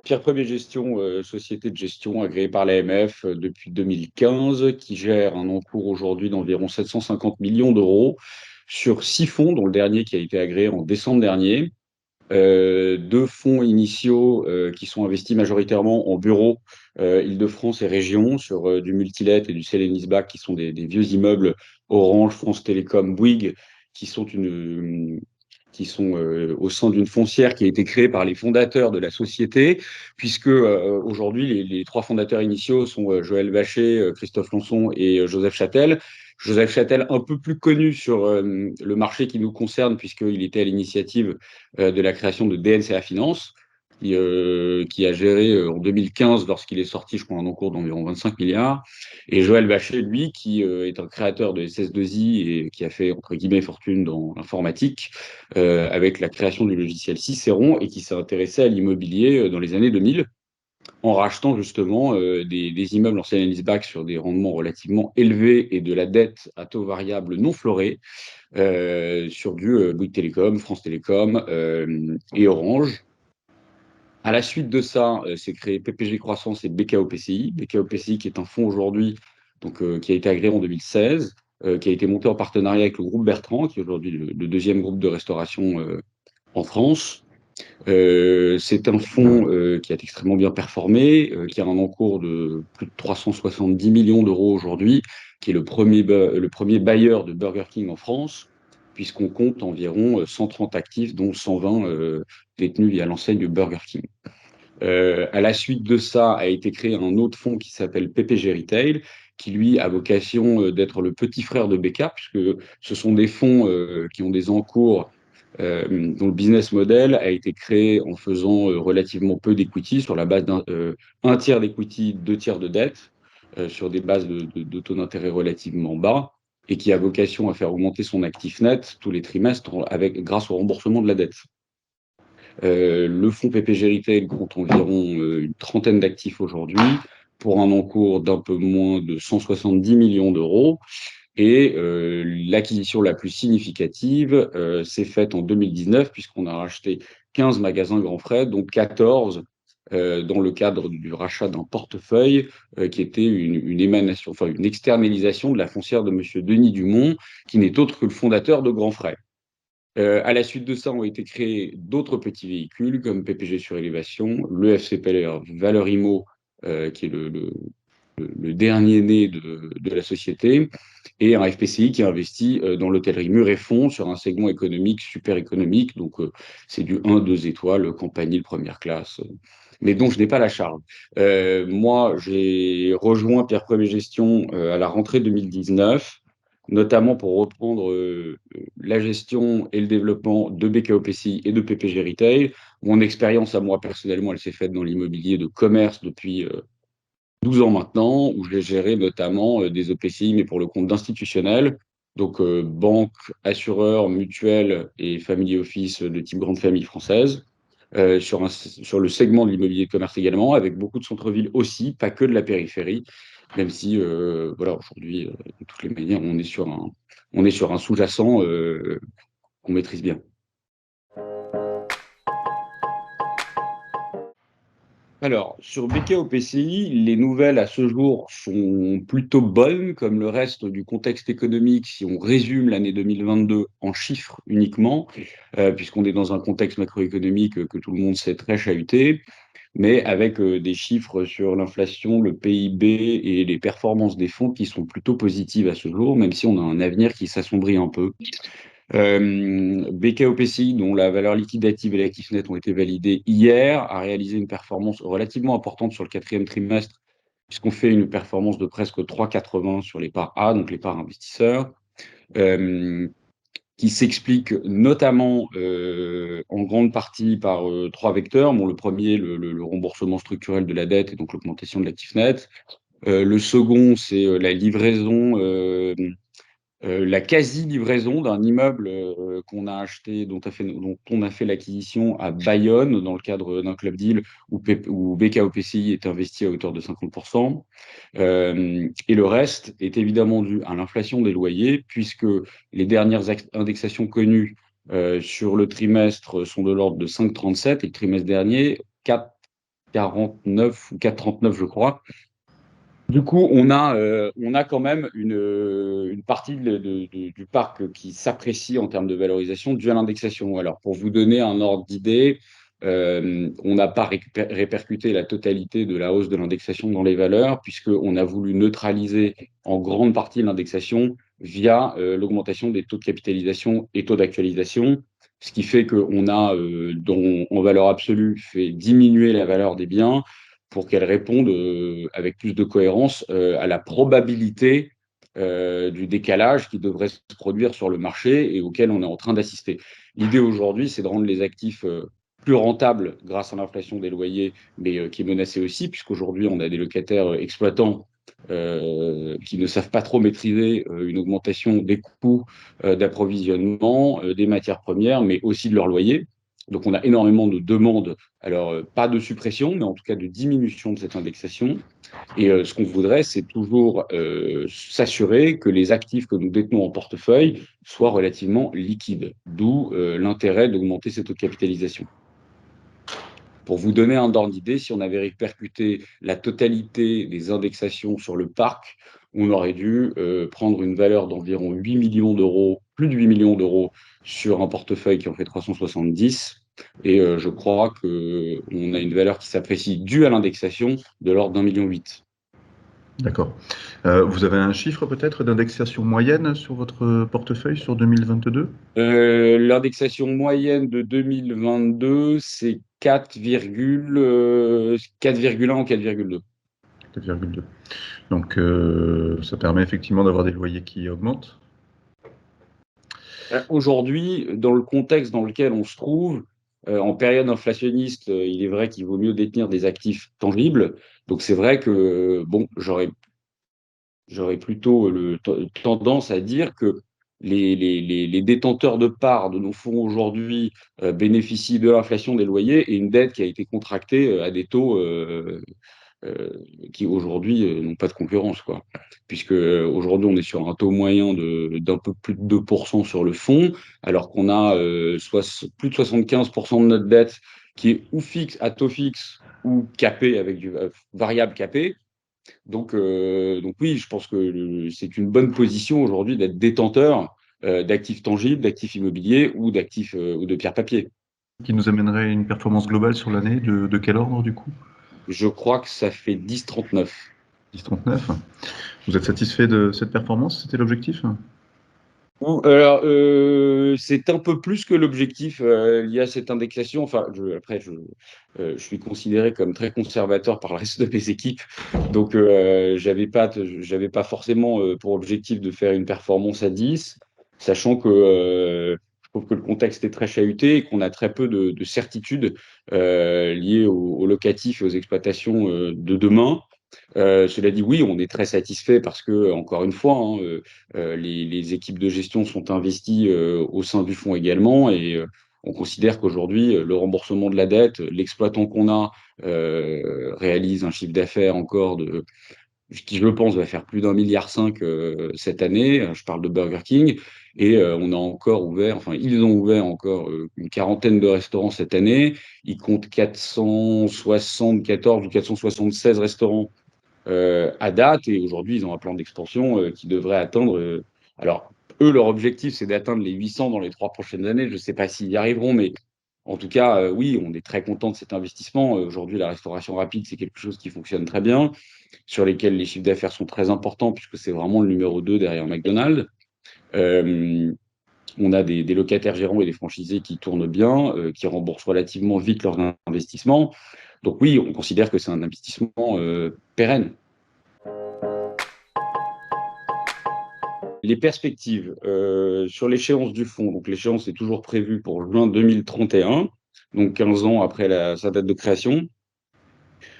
Pierre Premier Gestion, société de gestion agréée par l'AMF depuis 2015, qui gère un encours aujourd'hui d'environ 750 millions d'euros sur 6 fonds, dont le dernier qui a été agréé en décembre dernier. 2 fonds initiaux qui sont investis majoritairement en bureaux Île-de-France et région sur du multilet et du sale-and-leaseback, qui sont des vieux immeubles Orange, France Télécom, Bouygues, qui sont au sein d'une foncière qui a été créée par les fondateurs de la société, puisque aujourd'hui, les 3 fondateurs initiaux sont Joël Vacher, Christophe Lançon et Joseph Châtel. Joseph Châtel, un peu plus connu sur le marché qui nous concerne, puisqu'il était à l'initiative de la création de DNCA Finance, qui a géré en 2015, lorsqu'il est sorti, je crois, un encours d'environ 25 milliards. Et Joël Vacher, lui, qui est un créateur de SS2I et qui a fait, entre guillemets, fortune dans l'informatique, avec la création du logiciel Cicéron, et qui s'est intéressé à l'immobilier dans les années 2000, en rachetant justement des immeubles en sale and leaseback sur des rendements relativement élevés et de la dette à taux variable non florée sur du Bouygues Télécom, France Télécom et Orange. À la suite de ça, c'est créé PPG Croissance et BKO PCI. BKO PCI, qui est un fonds aujourd'hui, donc, qui a été agréé en 2016, qui a été monté en partenariat avec le groupe Bertrand, qui est aujourd'hui le deuxième groupe de restauration en France. C'est un fonds qui a extrêmement bien performé, qui a un encours de plus de 370 millions d'euros aujourd'hui, qui est le premier bailleur de Burger King en France, puisqu'on compte environ 130 actifs, dont 120 détenus via l'enseigne de Burger King. À la suite de ça, a été créé un autre fonds qui s'appelle PPG Retail, qui lui a vocation d'être le petit frère de BK, puisque ce sont des fonds qui ont des encours dont le business model a été créé en faisant relativement peu d'equity, sur la base d'un tiers d'equity, 2 tiers de dette, sur des bases de taux d'intérêt relativement bas, et qui a vocation à faire augmenter son actif net tous les trimestres grâce au remboursement de la dette. Le fonds PPG Retail compte environ une trentaine d'actifs aujourd'hui, pour un encours d'un peu moins de 170 millions d'euros. Et l'acquisition la plus significative s'est faite en 2019, puisqu'on a racheté 15 magasins Grand Frais, dont 14 dans le cadre du rachat d'un portefeuille qui était une émanation, enfin une externalisation de la foncière de Monsieur Denis Dumont, qui n'est autre que le fondateur de Grand Frais. À la suite de ça, ont été créés d'autres petits véhicules comme PPG sur élévation, le FCPLR Valeur Immo, qui est le dernier né de la société, et un FPCI qui investit dans l'hôtellerie mur et fond sur un segment économique super économique. Donc, c'est du 1-2 étoiles, Campanile première classe, mais dont je n'ai pas la charge. Moi, j'ai rejoint Pierre Premier Gestion à la rentrée 2019, notamment pour reprendre la gestion et le développement de BKO PCI et de PPG Retail. Mon expérience à moi, personnellement, elle s'est faite dans l'immobilier de commerce depuis 12 ans maintenant, où j'ai géré notamment des EPCI, mais pour le compte d'institutionnels, donc banques, assureurs, mutuelles et family office de type grande famille française, sur le segment de l'immobilier de commerce également, avec beaucoup de centre-ville aussi, pas que de la périphérie, même si voilà, aujourd'hui, de toutes les manières, on est sur un sous-jacent qu'on maîtrise bien. Alors, sur BKO PCI, les nouvelles à ce jour sont plutôt bonnes, comme le reste du contexte économique, si on résume l'année 2022 en chiffres uniquement, puisqu'on est dans un contexte macroéconomique que tout le monde sait très chahuté, mais avec des chiffres sur l'inflation, le PIB et les performances des fonds qui sont plutôt positives à ce jour, même si on a un avenir qui s'assombrit un peu. BKO PCI, dont la valeur liquidative et l'actif net ont été validés hier, a réalisé une performance relativement importante sur le quatrième trimestre, puisqu'on fait une performance de presque 3,80 sur les parts A, donc les parts investisseurs, qui s'explique notamment en grande partie par 3 vecteurs. Bon, le premier, le remboursement structurel de la dette et donc l'augmentation de l'actif net. Le second, c'est la livraison la quasi-livraison d'un immeuble qu'on a acheté, dont on a fait l'acquisition à Bayonne dans le cadre d'un club deal où BKO PCI est investi à hauteur de 50%. Et le reste est évidemment dû à l'inflation des loyers, puisque les dernières indexations connues sur le trimestre sont de l'ordre de 5,37 et le trimestre dernier, 4,49 ou 4,39, je crois. Du coup, on a quand même une partie du parc qui s'apprécie en termes de valorisation due à l'indexation. Alors, pour vous donner un ordre d'idée, on n'a pas répercuté la totalité de la hausse de l'indexation dans les valeurs, puisqu'on a voulu neutraliser en grande partie l'indexation via l'augmentation des taux de capitalisation et taux d'actualisation, ce qui fait qu'on a, en valeur absolue, fait diminuer la valeur des biens pour qu'elles répondent avec plus de cohérence à la probabilité du décalage qui devrait se produire sur le marché et auquel on est en train d'assister. L'idée aujourd'hui, c'est de rendre les actifs plus rentables grâce à l'inflation des loyers, mais qui est menacée aussi, puisqu'aujourd'hui, on a des locataires exploitants qui ne savent pas trop maîtriser une augmentation des coûts d'approvisionnement, des matières premières, mais aussi de leur loyer. Donc, on a énormément de demandes, alors pas de suppression, mais en tout cas de diminution de cette indexation. Et ce qu'on voudrait, c'est toujours s'assurer que les actifs que nous détenons en portefeuille soient relativement liquides, d'où l'intérêt d'augmenter ces taux de capitalisation. Pour vous donner un ordre d'idée, si on avait répercuté la totalité des indexations sur le parc, on aurait dû prendre une valeur d'environ 8 millions d'euros, plus de 8 millions d'euros sur un portefeuille qui en fait 370. Et je crois qu'on a une valeur qui s'apprécie due à l'indexation de l'ordre d'1,8 million. D'accord. Vous avez un chiffre peut-être d'indexation moyenne sur votre portefeuille sur 2022? L'indexation moyenne de 2022, c'est 4,1 ou 4,2. 4,2. Donc, ça permet effectivement d'avoir des loyers qui augmentent. Aujourd'hui, dans le contexte dans lequel on se trouve, en période inflationniste, il est vrai qu'il vaut mieux détenir des actifs tangibles. Donc c'est vrai que bon, j'aurais plutôt tendance à dire que les détenteurs de parts de nos fonds aujourd'hui bénéficient de l'inflation des loyers et une dette qui a été contractée à des taux euh, qui aujourd'hui n'ont pas de concurrence, quoi. Puisque aujourd'hui, on est sur un taux moyen d'un peu plus de 2% sur le fonds, alors qu'on a plus de 75% de notre dette qui est ou fixe, à taux fixe, ou capé avec du variable capé. Donc oui, je pense que c'est une bonne position aujourd'hui d'être détenteur d'actifs tangibles, d'actifs immobiliers ou d'actifs ou de pierres papier. Qui nous amènerait une performance globale sur l'année de quel ordre du coup? Je crois que ça fait 10,39. 10,39. Vous êtes satisfait de cette performance? C'était l'objectif? Alors, c'est un peu plus que l'objectif lié à cette indexation. Enfin, après, je suis considéré comme très conservateur par le reste de mes équipes. Donc, j'avais pas forcément pour objectif de faire une performance à 10, sachant que je trouve que le contexte est très chahuté et qu'on a très peu de certitudes liées aux locatifs et aux exploitations de demain. Cela dit, oui, on est très satisfait parce que, encore une fois, hein, les équipes de gestion sont investies au sein du fonds également et on considère qu'aujourd'hui, le remboursement de la dette, l'exploitant qu'on a réalise un chiffre d'affaires encore qui, je pense, va faire plus d'1,5 milliard cette année. Je parle de Burger King. Et on a encore ouvert, enfin, ils ont ouvert encore une quarantaine de restaurants cette année. Ils comptent 474 ou 476 restaurants à date. Et aujourd'hui, ils ont un plan d'expansion qui devrait atteindre. Alors, eux, leur objectif, c'est d'atteindre les 800 dans les 3 prochaines années. Je ne sais pas s'ils y arriveront, mais en tout cas, oui, on est très content de cet investissement. Aujourd'hui, la restauration rapide, c'est quelque chose qui fonctionne très bien, sur lesquels les chiffres d'affaires sont très importants, puisque c'est vraiment le numéro 2 derrière McDonald's. Euh, on a des locataires gérants et des franchisés qui tournent bien, qui remboursent relativement vite leurs investissements. Donc oui, on considère que c'est un investissement pérenne. Les perspectives sur l'échéance du fonds, donc l'échéance est toujours prévue pour juin 2031, donc 15 ans après sa date de création.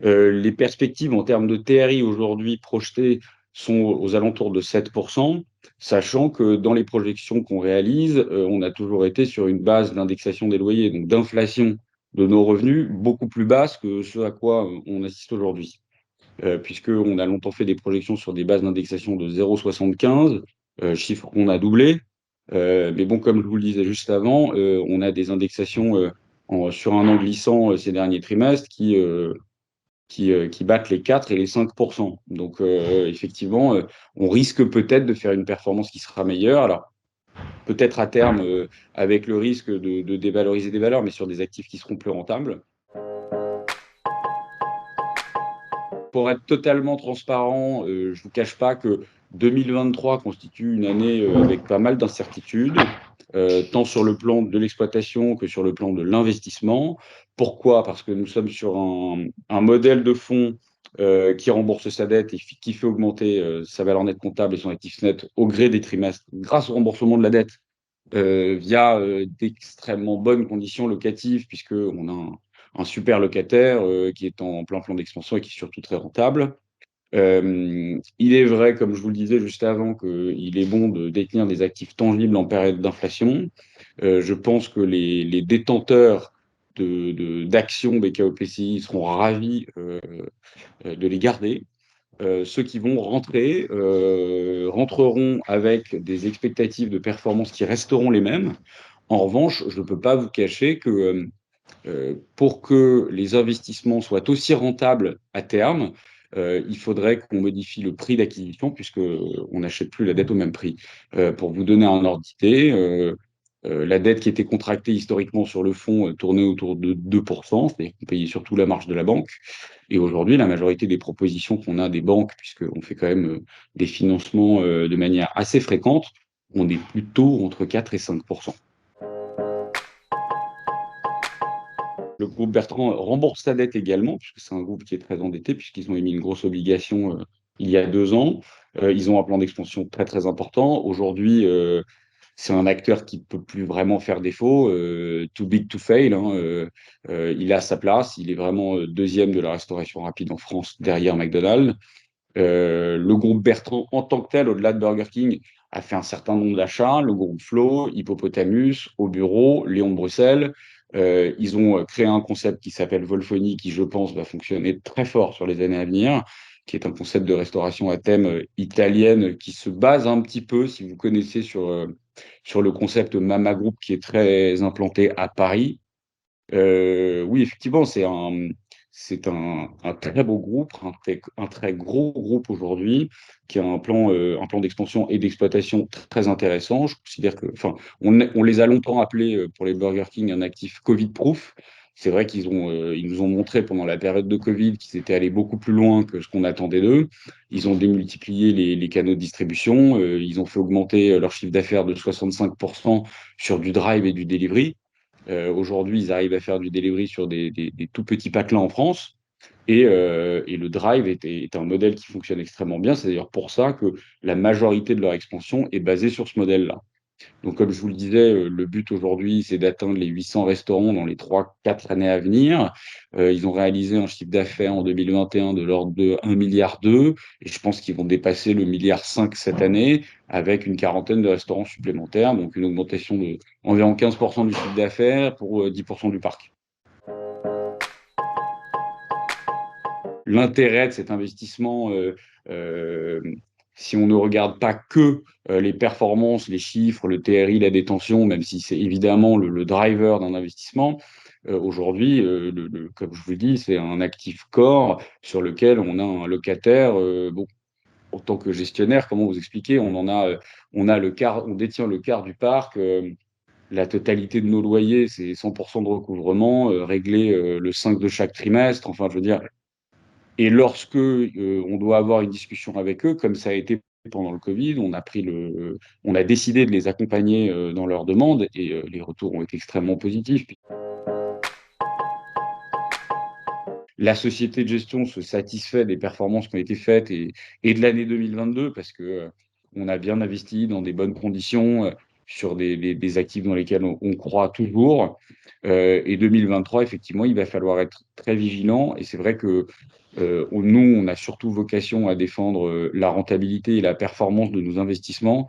Les perspectives en termes de TRI aujourd'hui projetées sont aux alentours de 7%, sachant que dans les projections qu'on réalise, on a toujours été sur une base d'indexation des loyers, donc d'inflation de nos revenus beaucoup plus basse que ce à quoi on assiste aujourd'hui. Puisqu'on a longtemps fait des projections sur des bases d'indexation de 0,75, chiffre qu'on a doublé. Mais bon, comme je vous le disais juste avant, on a des indexations sur un an glissant ces derniers trimestres qui battent les 4 et les 5%. Donc, effectivement, on risque peut-être de faire une performance qui sera meilleure. Alors, peut-être à terme, avec le risque de dévaloriser des valeurs, mais sur des actifs qui seront plus rentables. Pour être totalement transparent, je ne vous cache pas que 2023 constitue une année avec pas mal d'incertitudes, tant sur le plan de l'exploitation que sur le plan de l'investissement. Pourquoi? Parce que nous sommes sur un modèle de fonds qui rembourse sa dette et qui fait augmenter sa valeur nette comptable et son actif net au gré des trimestres grâce au remboursement de la dette via d'extrêmement bonnes conditions locatives, puisqu'on a un super locataire qui est en plein plan d'expansion et qui est surtout très rentable. Il est vrai, comme je vous le disais juste avant, qu'il est bon de détenir des actifs tangibles en période d'inflation. Je pense que les détenteurs d'actions BKO-PCI seront ravis de les garder. Ceux qui vont rentrer rentreront avec des expectatives de performance qui resteront les mêmes. En revanche, je ne peux pas vous cacher que pour que les investissements soient aussi rentables à terme, il faudrait qu'on modifie le prix d'acquisition puisqu'on n'achète plus la dette au même prix. Pour vous donner un ordre d'idée, la dette qui était contractée historiquement sur le fonds tournait autour de 2%, c'est-à-dire qu'on payait surtout la marge de la banque. Et aujourd'hui, la majorité des propositions qu'on a des banques, puisqu'on fait quand même des financements de manière assez fréquente, on est plutôt entre 4 et 5%. Le groupe Bertrand rembourse sa dette également, puisque c'est un groupe qui est très endetté, puisqu'ils ont émis une grosse obligation il y a 2 ans. Ils ont un plan d'expansion très très important. Aujourd'hui, c'est un acteur qui ne peut plus vraiment faire défaut, too big to fail. Hein, il a sa place, il est vraiment deuxième de la restauration rapide en France derrière McDonald's. Le groupe Bertrand, en tant que tel, au-delà de Burger King, a fait un certain nombre d'achats. Le groupe Flo, Hippopotamus, Au Bureau, Léon de Bruxelles. Ils ont créé un concept qui s'appelle Volphonie, qui, je pense, va fonctionner très fort sur les années à venir, qui est un concept de restauration à thème italienne qui se base un petit peu, si vous connaissez, sur le concept Mama Group qui est très implanté à Paris. Oui, effectivement, c'est un très beau groupe, un très gros groupe aujourd'hui, qui a un plan d'expansion et d'exploitation très intéressant. Je considère que, enfin, on les a longtemps appelés pour les Burger King un actif Covid-proof. C'est vrai ils nous ont montré pendant la période de Covid qu'ils étaient allés beaucoup plus loin que ce qu'on attendait d'eux. Ils ont démultiplié les canaux de distribution, ils ont fait augmenter leur chiffre d'affaires de 65% sur du drive et du delivery. Aujourd'hui, ils arrivent à faire du delivery sur des tout petits patelins en France. Et le drive est un modèle qui fonctionne extrêmement bien. C'est d'ailleurs pour ça que la majorité de leur expansion est basée sur ce modèle-là. Donc, comme je vous le disais, le but aujourd'hui, c'est d'atteindre les 800 restaurants dans les 3-4 années à venir. Ils ont réalisé un chiffre d'affaires en 2021 de l'ordre de 1,2 milliard et je pense qu'ils vont dépasser le 1,5 milliard cette année avec une quarantaine de restaurants supplémentaires, donc une augmentation de environ 15% du chiffre d'affaires pour 10% du parc. L'intérêt de cet investissement, euh, si on ne regarde pas que les performances, les chiffres, le TRI, la détention, même si c'est évidemment le driver d'un investissement, aujourd'hui, comme je vous le dis, c'est un actif core sur lequel on a un locataire. Bon, en tant que gestionnaire, comment vous expliquer? On a le quart, on détient le quart du parc. La totalité de nos loyers, c'est 100% de recouvrement, réglé le 5 de chaque trimestre. Enfin, je veux dire, et lorsque on doit avoir une discussion avec eux, comme ça a été pendant le Covid, on a décidé de les accompagner dans leurs demandes et les retours ont été extrêmement positifs. La société de gestion se satisfait des performances qui ont été faites et de l'année 2022 parce que on a bien investi dans des bonnes conditions sur des actifs dans lesquels on croit toujours. Et 2023, effectivement, il va falloir être très vigilant. Et c'est vrai que nous, on a surtout vocation à défendre la rentabilité et la performance de nos investissements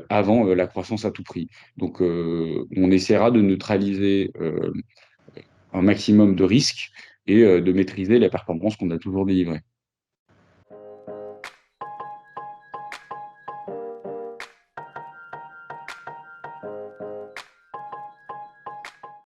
avant la croissance à tout prix. Donc, on essaiera de neutraliser un maximum de risques et de maîtriser la performance qu'on a toujours délivrée.